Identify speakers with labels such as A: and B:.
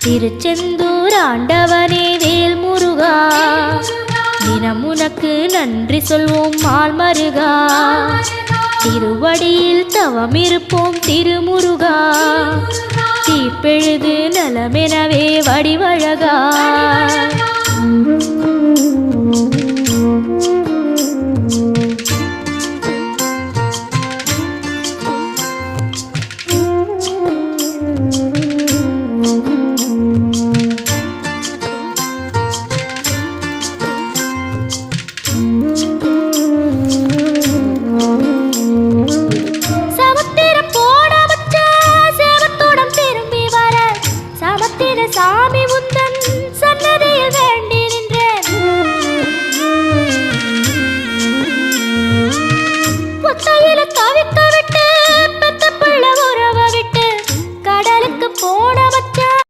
A: திருச்செந்தூர் ஆண்டவனே வேல் முருகா, தினம் உனக்கு நன்றி சொல்வோம் மால் மருகா. திருவடியில் தவம் இருப்போம் திருமுருகா, தீப்பெழுது நலமெனவே வடிவழகா. சாமி உந்தன் சன்னதியில் வேண்டி நின்ற